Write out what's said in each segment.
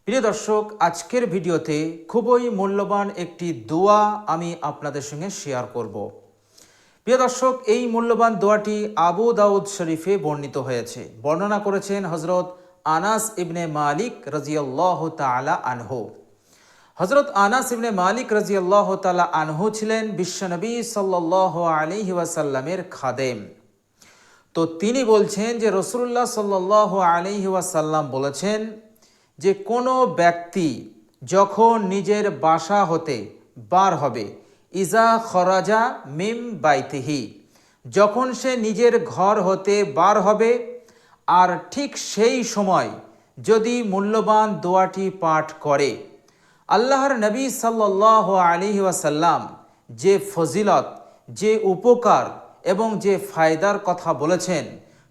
প্রিয় দর্শক, আজকের ভিডিওতে খুবই মূল্যবান একটি দোয়া আমি আপনাদের সঙ্গে শেয়ার করব। প্রিয় দর্শক, এই মূল্যবান দোয়াটি আবু দাউদ শরীফে বর্ণিত হয়েছে। বর্ণনা করেছেন হজরত আনাস ইবনে মালিক রাজিয়াল্লাহু তাআলা আনহু। হজরত আনাস ইবনে মালিক রাজিয়াল্লাহু তাআলা আনহু ছিলেন বিশ্বনবী সাল্লাল্লাহু আলাইহি ওয়াসাল্লামের খাদেম। তো তিনি বলছেন যে রাসূলুল্লাহ সাল্লাল্লাহু আলাইহি ওয়াসাল্লাম বলেছেন যে কোনো ব্যক্তি যখন নিজের বাসা হতে বার হবে, ইজা খরাজা মিম বাইতিহি, যখন সে নিজের ঘর হতে বার হবে, আর ঠিক সেই সময় যদি মূল্যবান দোয়াটি পাঠ করে, আল্লাহর নবী সাল্লাল্লাহু আলাইহি ওয়াসাল্লাম যে ফজিলত, যে উপকার এবং যে ফায়দার কথা বলেছেন,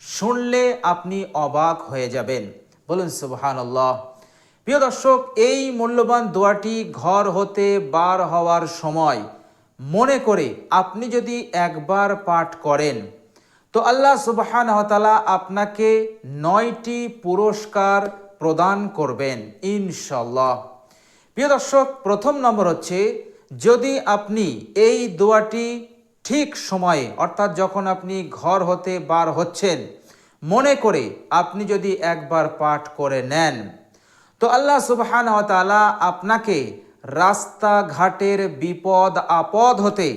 শুনলে আপনি অবাক হয়ে যাবেন। বলুন সুবহানাল্লাহ। প্রিয় দর্শক, এই মূল্যবান দোয়াটি ঘর হতে বার হওয়ার সময় মনে করে আপনি যদি একবার পাঠ করেন, তো আল্লাহ সুবহানাহু ওয়া তাআলা আপনাকে 9টি পুরস্কার প্রদান করবেন ইনশাআল্লাহ। প্রিয় দর্শক, প্রথম নম্বর হচ্ছে, যদি আপনি এই দোয়াটি ঠিক সময়ে, অর্থাৎ যখন আপনি ঘর হতে বার হচ্ছেন, মনে করে আপনি যদি একবার পাঠ করে নেন, তো আল্লাহ সুবহানাহু ওয়া তাআলা আপনাকে রাস্তাঘাটের বিপদ আপদ হতে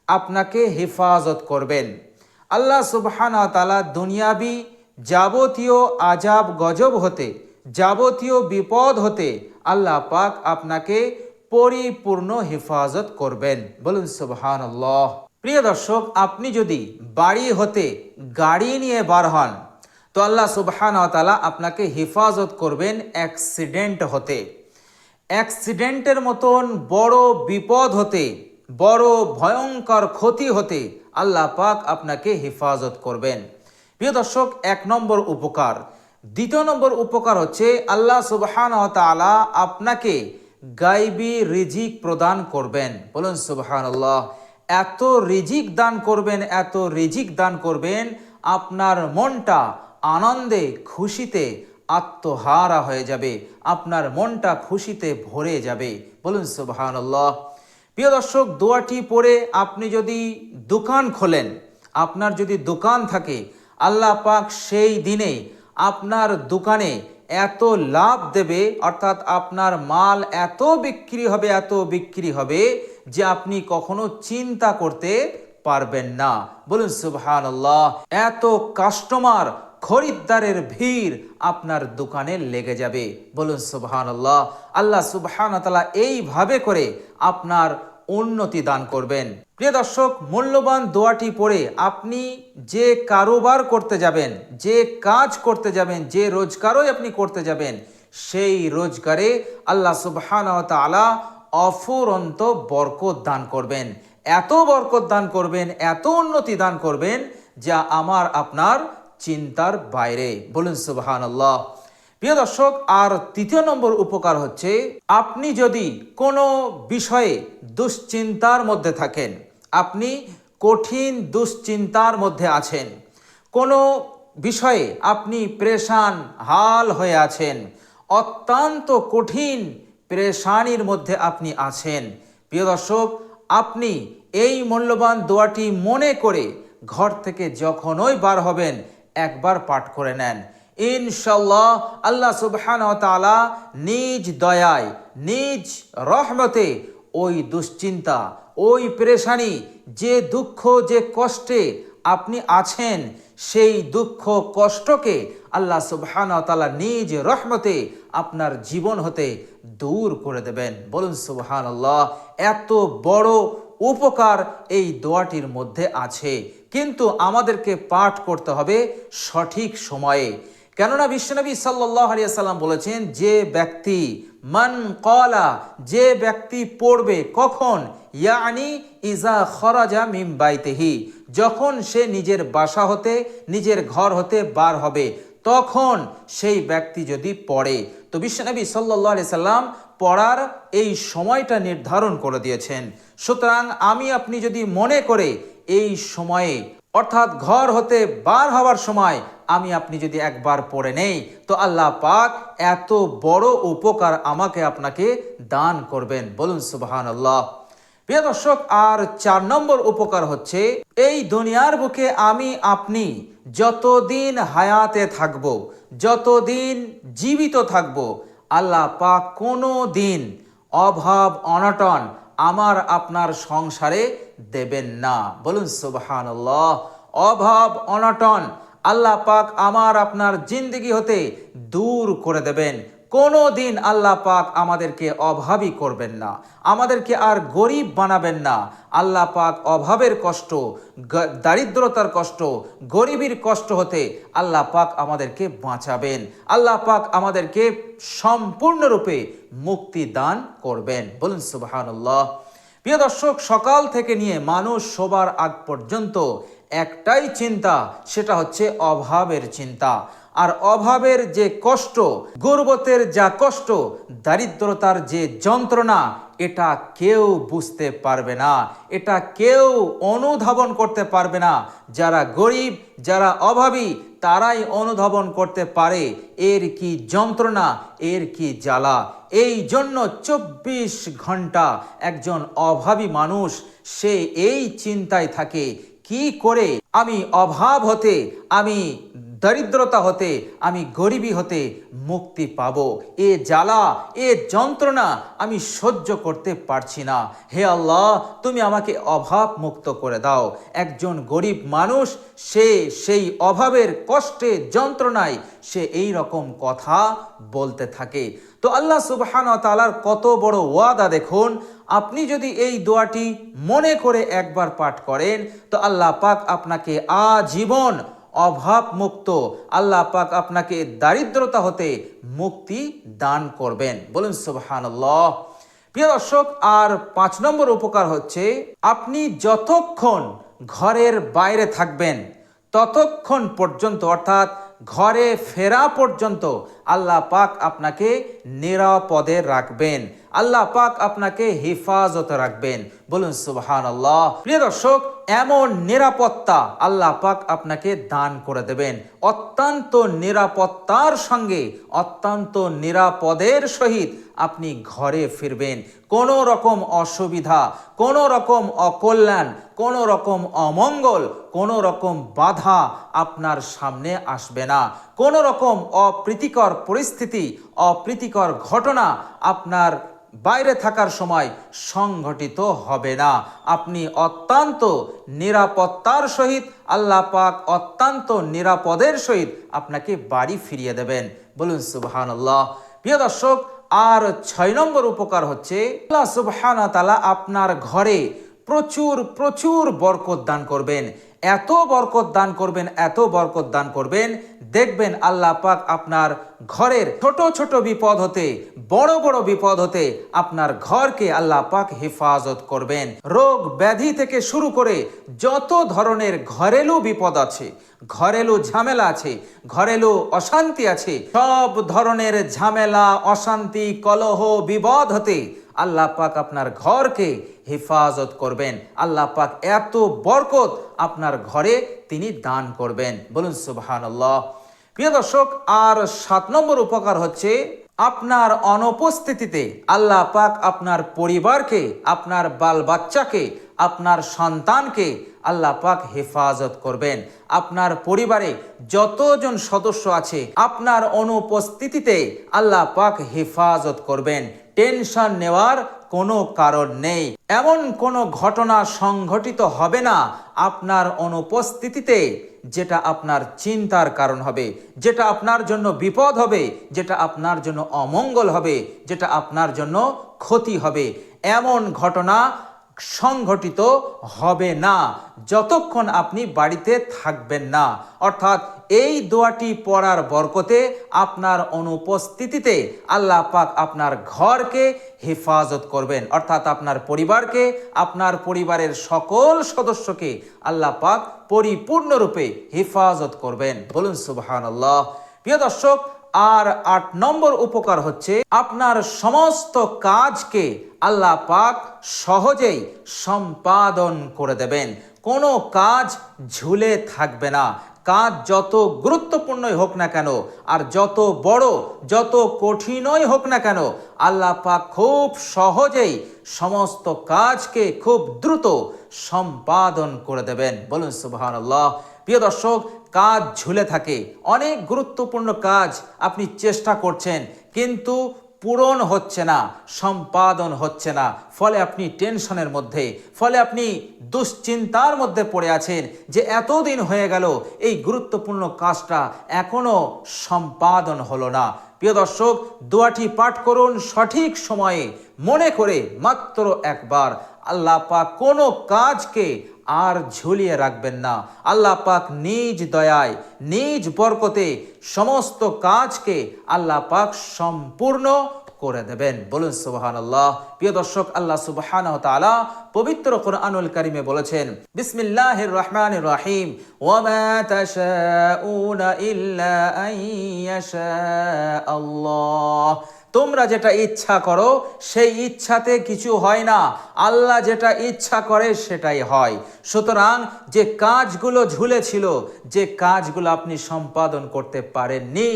আপনাকে হেফাজত করবেন। আল্লাহ সুবহানাহু ওয়া তাআলা দুনিয়াবি যাবতীয় আজাব গজব হতে, যাবতীয় বিপদ হতে আল্লাহ পাক আপনাকে পরিপূর্ণ হেফাজত করবেন। বলুন সুবহানাল্লাহ। প্রিয় দর্শক, আপনি যদি বাড়ি হতে গাড়ি নিয়ে বার হন, তো আল্লাহ সুবহানাহু ওয়া তাআলা আপনাকে হেফাজত করবেন অ্যাক্সিডেন্ট হতে। অ্যাক্সিডেন্টের মতন বড় বিপদ হতে, বড় ভয়ঙ্কর ক্ষতি হতে আল্লাহ পাক আপনাকে হেফাজত করবেন। প্রিয় দর্শক, 1 নম্বর উপকার। দ্বিতীয় নম্বর উপকার হচ্ছে, আল্লাহ সুবহানাহু ওয়া তাআলা আপনাকে গায়বী রিজিক প্রদান করবেন। বলুন সুবহানাল্লাহ। এত রিজিক দান করবেন, এত রিজিক দান করবেন, আপনার মনটা আনন্দে খুশিতে আত্মহারা হয়ে যাবে, আপনার মনটা খুশিতে ভরে যাবে। বলুন সুবহানাল্লাহ। প্রিয় দর্শক, দোয়াটি পড়ে আপনি যদি দোকান খোলেন, আপনার যদি দোকান থাকে, আল্লাহ পাক সেই দিনে আপনার দোকানে এত লাভ দেবে, অর্থাৎ আপনার মাল এত বিক্রি হবে, এত বিক্রি হবে যে আপনি কখনো চিন্তা করতে পারবেন না। বলুন সুবহানাল্লাহ। এত কাস্টমার, খরিদ্দারের ভিড় আপনার দোকানে লেগে যাবে। বলুন সুবহানাল্লাহ। আল্লাহ সুবহানাহু ওয়া তাআলা এইভাবে করে আপনার উন্নতি দান করবেন। প্রিয় দর্শক, মূল্যবান দোয়াটি পড়ে আপনি যে কারোবার করতে যাবেন, যে কাজ করতে যাবেন, যে রোজগারই আপনি করতে যাবেন, সেই রোজগারে আল্লাহ সুবহানাহু ওয়া তাআলা অফুরন্ত বরকত দান করবেন। এত বরকত দান করবেন, এত উন্নতি দান করবেন, যা আমার আপনার চিন্তার বাইরে। বলুন সুবহানাল্লাহ। প্রিয় দর্শক, আর 3য় নম্বর উপকার হচ্ছে, আপনি যদি কোনো বিষয়ে দুশ্চিন্তার মধ্যে থাকেন, আপনি কঠিন দুশ্চিন্তার মধ্যে আছেন, কোনো বিষয়ে আপনি পেরেশান হাল হয়ে আছেন, অত্যন্ত কঠিন পেরেশানির মধ্যে আপনি আছেন, প্রিয় দর্শক, আপনি এই মূল্যবান দোয়াটি মনে করে ঘর থেকে যখনই বার হবেন একবার পাঠ করে নেন। ইনশাআল্লাহ আল্লাহ সুবহানাহু ওয়া তাআলা নিজ দয়ায়, নিজ রহমতে ওই দুশ্চিন্তা, ওই পেরেশানি, যে দুঃখ, যে কষ্টে আপনি আছেন, সেই দুঃখ কষ্টকে আল্লাহ সুবহানাহু ওয়া তাআলা নিজ রহমতে আপনার জীবন হতে দূর করে দেবেন। বলুন সুবহানাল্লাহ। এত বড় উপকার এই দোয়াটির মধ্যে আছে, কিন্তু আমাদেরকে পাঠ করতে হবে সঠিক সময়ে। কেননা বিশ্বনবী সাল্লাল্লাহু আলাইহি ওয়াসাল্লাম বলেছেন, যে ব্যক্তি মান ক্বালা, যে ব্যক্তি পড়বে, কখন? ইয়ানি ইজা খরাজা মিন বাইতিহি, যখন সে নিজের বাসা হতে, নিজের ঘর হতে বার হবে, তখন সেই ব্যক্তি যদি পড়ে। তো বিশ্বনবী সাল্লাল্লাহু আলাইহি সাল্লাম পড়ার এই সময়টা নির্ধারণ করে দিয়েছেন। সুতরাং আমি আপনি যদি মনে করে এই সময়ে, অর্থাৎ ঘর হতে বার হওয়ার সময় আমি আপনি যদি একবার পড়ে নেই তো আল্লাহ পাক এত বড় উপকার আমাকে আপনাকে দান করবেন। বলুন সুবহানাল্লাহ। প্রিয় দর্শক, আর 4 নম্বর উপকার হচ্ছে, এই দুনিয়ার বুকে আমি আপনি যতদিন হায়াতে থাকব, যতদিন জীবিত থাকব, আল্লাহ পাক কোনো দিন অভাব অনটন আমার আপনার সংসারে দেবেন না। বলুন সুবহানাল্লাহ। অভাব অনটন আল্লাহ পাক আমার আপনার জিন্দেগি হতে দূর করে দেবেন। কোনো দিন আল্লাহ পাক আমাদেরকে অভাবী করবেন না, আমাদেরকে আর গরিব বানাবেন না। আল্লাহ পাক অভাবের কষ্ট, দারিদ্রতার কষ্ট, গরিবের কষ্ট হতে আল্লাহ পাক আমাদেরকে বাঁচাবেন। আল্লাহ পাক আমাদেরকে সম্পূর্ণরূপে মুক্তি দান করবেন। বলুন সুবহানাল্লাহ। প্রিয় দর্শক, সকাল থেকে নিয়ে মানুষ শোবার আগ পর্যন্ত একটাই চিন্তা, সেটা হচ্ছে অভাবের চিন্তা। আর অভাবের যে কষ্ট, গুরবতের যা কষ্ট, দারিদ্রতার যে যন্ত্রণা, এটা কেউ বুঝতে পারবে না, এটা কেউ অনুধাবন করতে পারবে না। যারা গরিব, যারা অভাবী, তারাই অনুধাবন করতে পারে এর কি যন্ত্রণা, এর কি জ্বালা। এই জন্য 24 ঘন্টা একজন অভাবী মানুষ সে এই চিন্তায় থাকে, কি করে আমি অভাব হতে, আমি দারিদ্রতা হতে, আমি গরিবী হতে মুক্তি পাবো। এ জ্বালা, এ যন্ত্রণা আমি সহ্য করতে পারছি না। হে আল্লাহ, তুমি আমাকে অভাব মুক্ত করে দাও। একজন গরিব মানুষ সে সেই অভাবের কষ্টে, যন্ত্রণায় সে এই রকম কথা বলতে থাকে। তো আল্লাহ সুবহানাহু ওয়া তাআলার কত বড় ওয়াদা দেখুন। আপনি যদি এই দোয়াটি মনে করে একবার পাঠ করেন তো আল্লাহ পাক আপনাকে আজীবন অভাব মুক্ত, আল্লাহ পাক আপনাকে দারিদ্রতা হতে মুক্তি দান করবেন। বলুন সুবহানাল্লাহ। প্রিয় দর্শক, আর 5 নম্বর উপকার হচ্ছে, আপনি যতক্ষণ ঘরের বাইরে থাকবেন ততক্ষণ পর্যন্ত, অর্থাৎ ঘরে ফেরা পর্যন্ত আল্লাহ পাক আপনাকে নিরাপদে রাখবেন, আল্লাহ পাক আপনাকে হেফাজতে রাখবেন। বলুন সুবহানাল্লাহ। প্রিয় দর্শক, এমন নিরাপত্তা আল্লাহ পাক আপনাকে দান করে দেবেন। অত্যন্ত নিরাপত্তার সঙ্গে, অত্যন্ত নিরাপদের সহিত আপনি ঘরে ফিরবেন। কোনো রকম অসুবিধা, কোনো রকম অকল্যাণ, কোনো রকম অমঙ্গল, কোনো রকম বাধা আপনার সামনে আসবে না। কোনো রকম অপ্রীতিকর পরিস্থিতি, অপ্রীতিকর ঘটনা আপনার বাইরে থাকার সময় সংঘটিত হবে না। আপনি অত্যন্ত নিরাপত্তার সহিত, আল্লাহ পাক অত্যন্ত নিরাপদের সহিত আপনাকে বাড়ি ফিরিয়ে দেবেন। বলুন সুবহানাল্লাহ। প্রিয় দর্শক, আর 6 নম্বর উপকার হচ্ছে, আল্লাহ সুবহানাহু ওয়া তাআলা আপনার ঘরে প্রচুর প্রচুর বরকত দান করবেন। এত বরকত দান করবেন, এত বরকত দান করবেন, দেখবেন আল্লাহ পাক আপনার ঘরের ছোট ছোট বিপদ হতে, বড় বড় বিপদ হতে আপনার ঘরকে আল্লাহ পাক হেফাজত করবেন। রোগ ব্যাধি থেকে শুরু করে যত ধরনের ঘরেলু বিপদ আছে, ঘরেলু ঝামেলা আছে, ঘরেলু অশান্তি আছে, সব ধরনের ঝামেলা, অশান্তি, কলহ, বিপদ হতে আল্লাহ পাক আপনার ঘরকে হেফাজত করবেন। আল্লাহ পাক এত বরকত আপনার ঘরে তিনি দান করবেন। বলুন সুবহানাল্লাহ। প্রিয় দর্শক, আর 7 নম্বর উপকার হচ্ছে, আপনার অনুপস্থিতিতে আল্লাহ পাক আপনার পরিবারকে, আপনার বাল বাচ্চাকে, আপনার সন্তানকে আল্লাহ পাক হেফাজত করবেন। আপনার পরিবারে যতজন সদস্য আছে আপনার অনুপস্থিতিতে আল্লাহ পাক হেফাজত করবেন। টেনশন নেওয়ার কোনো কারণ নেই। এমন কোনো ঘটনা সংঘটিত হবে না আপনার অনুপস্থিতিতে যেটা আপনার চিন্তার কারণ হবে, যেটা আপনার জন্য বিপদ হবে, যেটা আপনার জন্য অমঙ্গল হবে, যেটা আপনার জন্য ক্ষতি হবে। এমন ঘটনা সংঘটিত হবে না যতক্ষণ আপনি বাড়িতে থাকবেন না। অর্থাৎ এই দোয়াটি পড়ার বরকতে আপনার অনুপস্থিতিতে আল্লাহ পাক আপনার ঘরকে হেফাজত করবেন, অর্থাৎ আপনার পরিবারকে, আপনার পরিবারের সকল সদস্যকে আল্লাহ পাক পরিপূর্ণরূপে হেফাজত করবেন। বলুন সুবহানাল্লাহ। প্রিয় দর্শক, আর 8 নম্বর উপকার হচ্ছে, আপনার সমস্ত কাজকে আল্লাহ পাক সহজেই সম্পাদন করে দেবেন। কোনো কাজ ঝুলে থাকবে না, কাজ যত গুরুত্বপূর্ণই হোক না কেন, আর যত বড় যত কঠিনই হোক না কেন, আল্লাহ পাক খুব সহজেই সমস্ত কাজকে খুব দ্রুত সম্পাদন করে দেবেন। বলুন সুবহানাল্লাহ। প্রিয় দর্শক, কাজ ঝুলে থাকে, অনেক গুরুত্বপূর্ণ কাজ আপনি চেষ্টা করছেন কিন্তু পূরণ হচ্ছে না, সম্পাদন হচ্ছে না, ফলে আপনি টেনশনের মধ্যে, ফলে আপনি দুশ্চিন্তার মধ্যে পড়ে আছেন যে এতদিন হয়ে গেল এই গুরুত্বপূর্ণ কাজটা এখনো সম্পাদন হলো না। প্রিয় দর্শক, দোয়াটি পাঠ করুন সঠিক সময়ে, মনে করে মাত্র একবার। আল্লাহ পাক কোনো কাজকে আর ঝুলিয়ে রাখবেন না। আল্লাহ পাক নিজ দয়ায় নিজ বরকতে সমস্ত কাজকে আল্লাহ পাক সম্পূর্ণ করে দেবেন। বলুন সুবহানাল্লাহ। প্রিয় দর্শক, আল্লাহ সুবহানাহু ওয়া তাআলা পবিত্র কোরআনুল কারীমে বলেছেন, বিসমিল্লাহির রহমানির রহিম, ওয়া মা তাশাউনা ইল্লা আন ইয়াশা আল্লাহ। তোমরা যেটা ইচ্ছা করো সেই ইচ্ছাতে কিছু হয় না, আল্লাহ যেটা ইচ্ছা করে সেটাই হয়। সুতরাং যে কাজগুলো ঝুলেছিল, যে কাজগুলো আপনি সম্পাদন করতে পারেননি,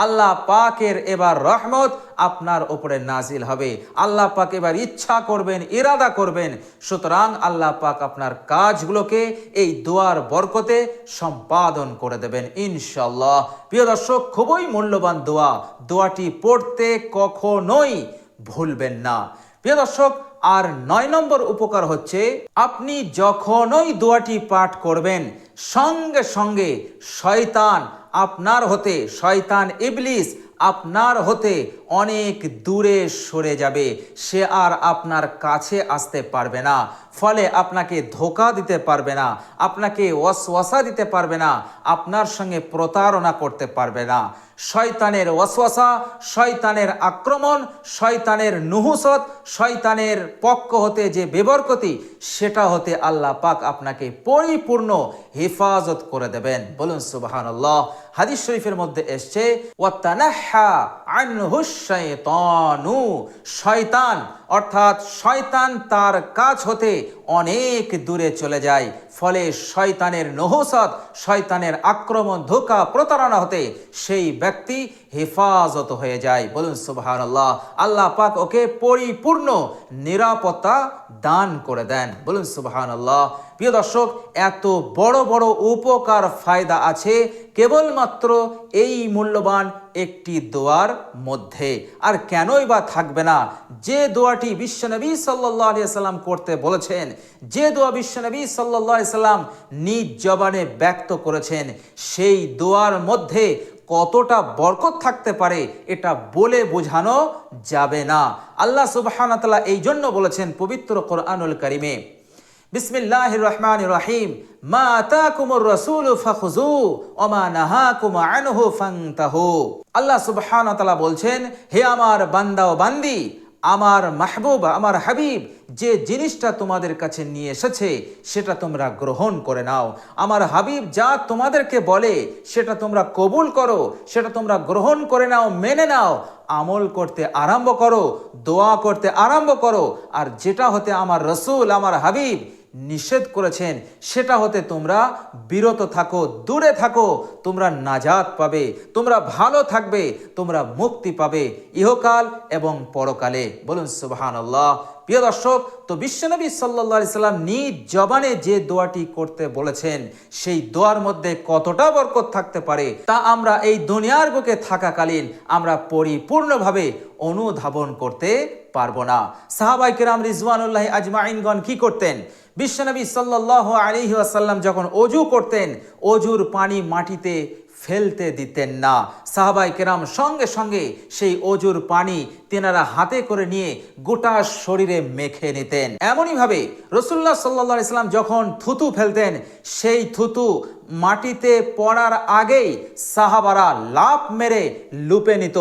আল্লাহ পাকের এবার রহমত আপনার উপরে নাজিল হবে। আল্লাহ পাক এবার ইচ্ছা করবেন, ইরাদা করবেন। সুতরাং আল্লাহ পাক আপনার কাজগুলোকে এই দোয়ার বরকতে সম্পাদন করে দেবেন ইনশাআল্লাহ। প্রিয় দর্শক, খুবই মূল্যবান দোয়া, দোয়াটি পড়তে কখনোই ভুলবেন না। প্রিয় দর্শক, আর 9 নম্বর উপকার হচ্ছে, আপনি যখনই দোয়াটি পাঠ করবেন সঙ্গে সঙ্গে শয়তান আপনার হতে, শয়তান ইবলিস আপনার হতে অনেক দূরে সরে যাবে, সে আর আপনার কাছে আসতে পারবে না। ফলে আপনাকে ধোঁকা দিতে পারবে না, আপনাকে ওয়াসওয়াসা দিতে পারবে না, আপনার সঙ্গে প্রতারণা করতে পারবে না। শয়তানের ওয়াসওয়াসা, শয়তানের আক্রমণ, শয়তানের নুহুসত, শয়তানের পক্ষ হতে যে বেবরকতি, সেটা হতে আল্লাহ পাক আপনাকে পরিপূর্ণ হেফাজত করে দেবেন। বলুন সুবহানাল্লাহ। হাদিস শরীফের মধ্যে এসছে, ওয়াতানাহা আনহুশ শাইতানু, শয়তান অর্থাৎ শয়তান তার কাছ হতে অনেক দূরে চলে যায়। ফলে শয়তানের নহুসত, শয়তানের আক্রমণ, ধোঁকা, প্রতারণা হতে সেই ব্যক্তি হেফাজত হয়ে যায়। বলুন সুবহানাল্লাহ। আল্লাহ পাক ওকে পরিপূর্ণ নিরাপত্তা দান করে দেন। বলুন সুবহানাল্লাহ। প্রিয় দর্শক, এত বড় বড় উপকার ফায়দা আছে কেবলমাত্র এই মূল্যবান একটি দোয়ার মধ্যে। আর কেনই বা থাকবে না? যে দোয়াটি বিশ্বনবী সাল্লাল্লাহু আলাইহি সাল্লাম করতে বলেছেন, যে দোয়া বিশ্বনবী সাল্লাল্লাহু আলাইহি সাল্লাম নিজ জবানে ব্যক্ত করেছেন, সেই দোয়ার মধ্যে কতটা বরকত থাকতে পারে এটা বলে বোঝানো যাবে না। আল্লাহ সুবহানাহু ওয়া তাআলা এই জন্য বলেছেন পবিত্র কোরআনুল কারীমে, বিসমিল্লাহির রহমানির রহিম, মা আতাকুমুর রাসূলু ফাখুযু ওয়া মা নাহাকুম আনহু ফান্তাহু। আল্লাহ সুবহানাহু ওয়া তাআলা বলছেন, হে আমার বান্দা ও বান্দি, আমার মাহবুব, আমার হাবিব যে জিনিসটা তোমাদের কাছে নিয়ে এসেছে সেটা তোমরা গ্রহণ করে নাও। আমার হাবিব যা তোমাদেরকে বলে সেটা তোমরা কবুল করো, সেটা তোমরা গ্রহণ করে নাও, মেনে নাও, আমল করতে আরম্ভ করো, দোয়া করতে আরম্ভ করো। আর যেটা হতে আমার রসুল, আমার হাবিব নিষেধ করেছেন সেটা হতে তোমরা বিরত থাকো, দূরে থাকো। তোমরা নাজাত পাবে, তোমরা ভালো থাকবে, তোমরা মুক্তি পাবে ইহকাল এবং পরকালে। বলুন সুবহানাল্লাহ। প্রিয় দর্শক, তো বিশ্বনবী সাল্লাল্লাহু আলাইহি সাল্লাম নিজ জবানে যে দোয়াটি করতে বলেছেন সেই দোয়ার মধ্যে কতটা বরকত থাকতে পারে তা আমরা এই দুনিয়ার বুকে থাকাকালীন আমরা পরিপূর্ণভাবে অনুধাবন করতে পারবো না। সাহাবায়ে কেরাম রিজওয়ানুল্লাহি আজমাইনগণ কি করতেন? বিশ্বনবী সাল্লাল্লাহু আলাইহি ওয়াসাল্লাম যখন ওযু করতেন, ওযুর পানি মাটিতে ফেলতে দিতেন না। সাহাবায়ে কেরাম সঙ্গে সঙ্গে সেই ওযুর পানি তেনারা হাতে করে নিয়ে গোটা শরীরে মেখে নিতেন। এমনইভাবে রাসূলুল্লাহ সাল্লাল্লাহু আলাইহি সাল্লাম যখন থুতু ফেলতেন, সেই থুতু মাটিতে পড়ার আগেই সাহাবারা লাফ মেরে লুপে নিত,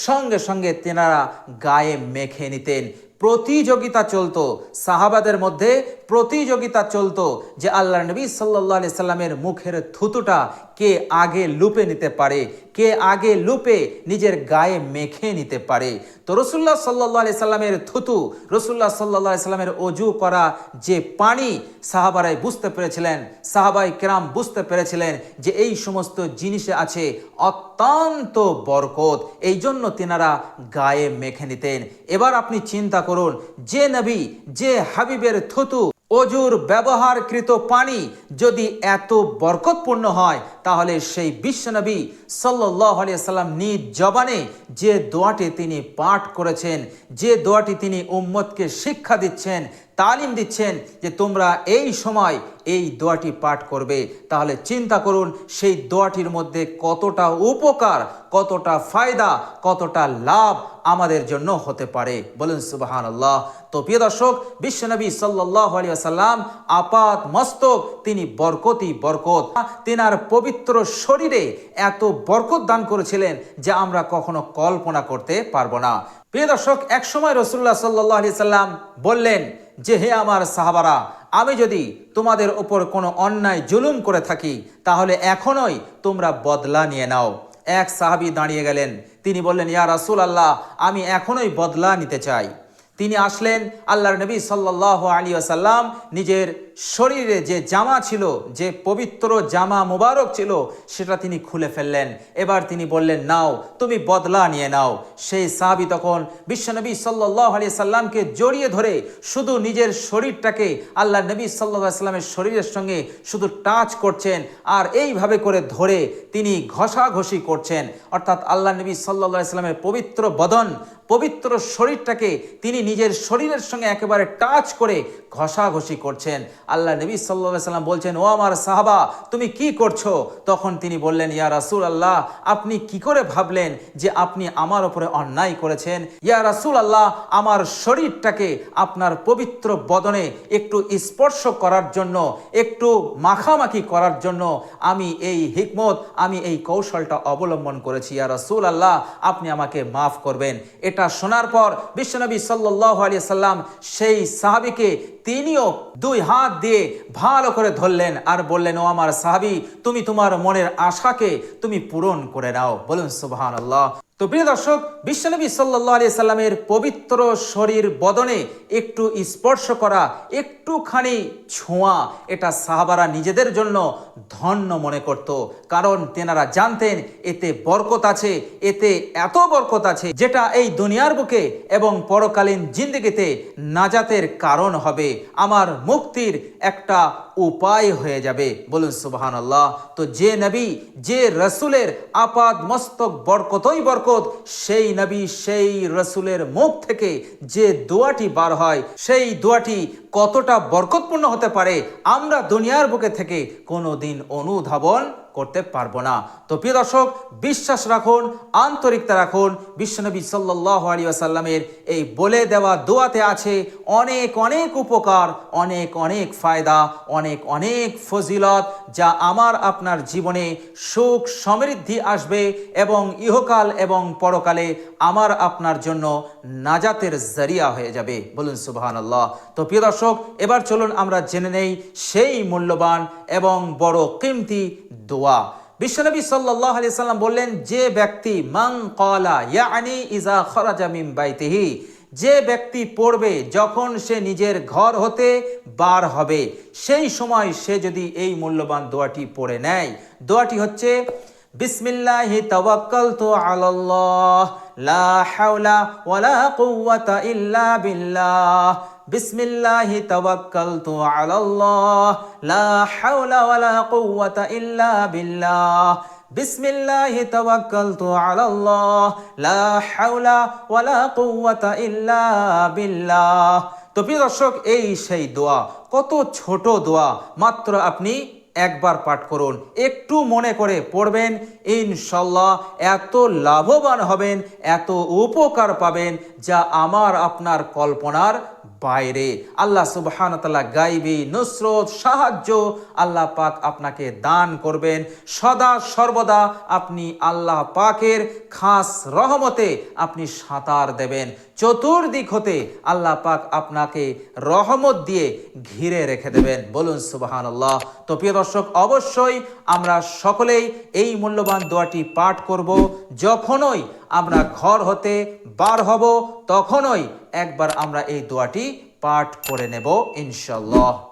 সঙ্গে সঙ্গে তেনারা গায়ে মেখে নিতেন। প্রতিযোগিতা চলতো সাহাবাদের মধ্যে প্রতিযোগিতা চলতো যে আল্লাহর নবী সাল্লাল্লাহু আলাইহি সাল্লামের মুখের থুতুটা কে আগে লুপে নিতে পারে, কে আগে লুপে নিজের গায়ে মেখে নিতে পারে। তো রাসূলুল্লাহ সাল্লাল্লাহু আলাইহি সাল্লামের থুতু, রাসূলুল্লাহ সাল্লাল্লাহু আলাইহি সাল্লামের ওযু করা যে পানি, সাহাবারাই বুঝতে পেরেছিলেন, সাহাবায়ে কেরাম বুঝতে পেরেছিলেন যে এই সমস্ত জিনিসে আছে অত্যন্ত বরকত, এই জন্য তিনারা গায়ে মেখে নিতেন। এবার আপনি চিন্তা করুন, যে নবী, যে হাবিবের থুতু, অজুর ব্যবহারকৃত পানি যদি এত বরকতপূর্ণ হয়, তাহলে সেই বিশ্বনবী সাল্লাল্লাহু আলাইহি সাল্লাম নিজ জবানে যে দোয়াটি তিনি পাঠ করেছেন, যে দোয়াটি তিনি উম্মতকে শিক্ষা দিচ্ছেন, তালিম দিচ্ছেন যে তোমরা এই সময় এই দোয়াটি পাঠ করবে, তাহলে চিন্তা করুন সেই দোয়াটির মধ্যে কতটা উপকার, কতটা ফায়দা, কতটা লাভ আমাদের জন্য হতে পারে। বলুন সুবহানাল্লাহ। তো প্রিয় দর্শক, বিশ্বনবী সাল্লাল্লাহু আলাইহি ওয়াসাল্লাম আপাত মস্তক, তিনি বরকতই বরকত। তিনার পবিত্র শরীরে এত বরকত দান করেছিলেন যে আমরা কখনো কল্পনা করতে পারবো না। প্রিয় দর্শক, এক সময় রাসূলুল্লাহ সাল্লাল্লাহু আলাইহি সাল্লাম বললেন যে হে আমার সাহাবারা, আমি যদি তোমাদের উপর কোনো অন্যায় জুলুম করে থাকি তাহলে এখনই তোমরা বদলা নিয়ে নাও। এক সাহাবী দাঁড়িয়ে গেলেন, তিনি বললেন ইয়া রাসূলুল্লাহ, আমি এখনই বদলা নিতে চাই। তিনি আসলেন, আল্লাহর নবী সাল্লাল্লাহু আলাইহি ওয়াসাল্লাম নিজের শরীরে যে জামা ছিল, যে পবিত্র জামা মুবারক ছিল, সেটা তিনি খুলে ফেললেন। এবার তিনি বললেন নাও, তুমি বদলা নিয়ে নাও। সেই সাহাবী তখন বিশ্বনবী সাল্লাল্লাহু আলাইহি সাল্লামকে জড়িয়ে ধরে শুধু নিজের শরীরটাকে আল্লাহর নবী সাল্লাল্লাহু আলাইহি সাল্লামের শরীরের সঙ্গে শুধু টাচ করছেন, আর এইভাবে করে ধরে তিনি ঘষাঘষি করছেন। অর্থাৎ আল্লাহর নবী সাল্লাল্লাহু আলাইহি সাল্লামের পবিত্র বদন, পবিত্র শরীরটাকে তিনি নিজের শরীরের সঙ্গে একেবারে টাচ করে ঘষাঘষি করছেন। আল্লাহ নবী সাল্লাল্লাহু আলাইহি সাল্লাম বলছেন, ও আমার সাহাবা, তুমি কি করছো? তখন তিনি বললেন, ইয়া রাসূলুল্লাহ, আপনি কি করে ভাবলেন যে আপনি আমার উপরে অন্যায় করেছেন? ইয়া রাসূলুল্লাহ, আমার শরীরটাকে আপনার পবিত্র বদনে একটু স্পর্শ করার জন্য, একটু মাখামাখি করার জন্য আমি এই হিকমত, আমি এই কৌশলটা অবলম্বন করেছি। ইয়া রাসূলুল্লাহ, আপনি আমাকে মাফ করবেন। এটা শোনার পর বিশ্বনবী সাল্লাল্লাহু আলাইহি সাল্লাম সেই সাহাবীকে তিনিও দুই হাত দিয়ে ভালো করে ধরলেন আর বললেন, ও আমার সাহাবী, তুমি তোমার মনের আশাকে তুমি পূরণ করে নাও। বলুন সুবহানাল্লাহ। তো প্রিয় দর্শক, বিশ্বনবী সাল্লাল্লাহু আলাইহি সাল্লামের পবিত্র শরীর বদনে একটু স্পর্শ করা, একটুখানি ছোঁয়া, এটা সাহাবারা নিজেদের জন্য ধন্য মনে করত। কারণ তেনারা জানতেন এতে বরকত আছে, এতে এত বরকত আছে যেটা এই দুনিয়ার বুকে এবং পরকালীন জিন্দেগিতে নাজাতের কারণ হবে, আমার মুক্তির একটা উপায় হয়ে যাবে। বলুন সুবহানাল্লাহ। তো যে নবী, যে রসুলের আপাদ মস্তক বরকতই বরকত, সেই নবী, সেই রসুলের মুখ থেকে যে দোয়াটি বার হয়, সেই দোয়াটি কতটা বরকতপূর্ণ হতে পারে আমরা দুনিয়ার বুকে থেকে কোনোদিন অনুধাবন করতে পারবো না। তো প্রিয় দর্শক, বিশ্বাস রাখুন, আন্তরিকতা রাখুন, বিশ্বনবী সাল্লাল্লাহু আলাইহি ওয়াসাল্লামের এই বলে দেওয়া দোয়াতে আছে অনেক অনেক উপকার, অনেক অনেক ফায়দা, অনেক অনেক ফজিলত, যা আমার আপনার জীবনে সুখ সমৃদ্ধি আসবে এবং ইহকাল এবং পরকালে আমার আপনার জন্য নাজাতের জরিয়া হয়ে যাবে। বলুন সুবহানাল্লাহ। তো প্রিয় দর্শক, এবার চলুন আমরা জেনে নেই সেই মূল্যবান এবং বড় কিমতি দোয়া। বিশ্বনবী সাল্লাল্লাহু আলাইহি সাল্লাম বললেন, যে ব্যক্তি মান ক্বালা ইয়ানি ইজা খারাজা মিন বাইতিহি, যে ব্যক্তি পড়বে যখন সে নিজের ঘর হতে বার হবে, সেই সময় সে যদি এই মূল্যবান দোয়াটি পড়ে নেয়। দোয়াটি হচ্ছে বিসমিল্লাহি তাওয়াক্কালতু আলাল্লাহ লা হাওলা ওয়ালা কুওয়াতা ইল্লা বিল্লাহ। বিসমিল্লাহি তাওয়াক্কালতু আলাল্লাহ লা হাওলা ওয়ালা কুওয়াতা ইল্লা বিল্লাহ। বিসমিল্লাহি তাওয়াক্কালতু আলাল্লাহ লা হাওলা ওয়ালা কুওয়াতা ইল্লা বিল্লাহ। তো প্রিয় দর্শক, এই সেই দোয়া, কত ছোট দোয়া, মাত্র আপনি একবার পাঠ করুন, একটু মনে করে পড়বেন, ইনশাল্লাহ এত লাভবান হবেন, এত উপকার পাবেন যা আমার আপনার কল্পনার বাইরে। আল্লাহ সুবহানাহু ওয়া তাআলা গায়বী নুসরত, সাহায্য আল্লাহ পাক আপনাকে দান করবেন। সদা সর্বদা আপনি আল্লাহ পাকের খাস রহমতে আপনি সাঁতার দেবেন। চতুর্দিক হতে আল্লাহ পাক আপনাকে রহমত দিয়ে ঘিরে রেখে দেবেন। বলুন সুবহানাল্লাহ। তো প্রিয় দর্শক, অবশ্যই আমরা সকলেই এই মূল্যবান দোয়াটি পাঠ করব। যখনই আমরা ঘর হতে বার হব তখনই একবার আমরা এই দোয়াটি পাঠ করে নেব ইনশাআল্লাহ।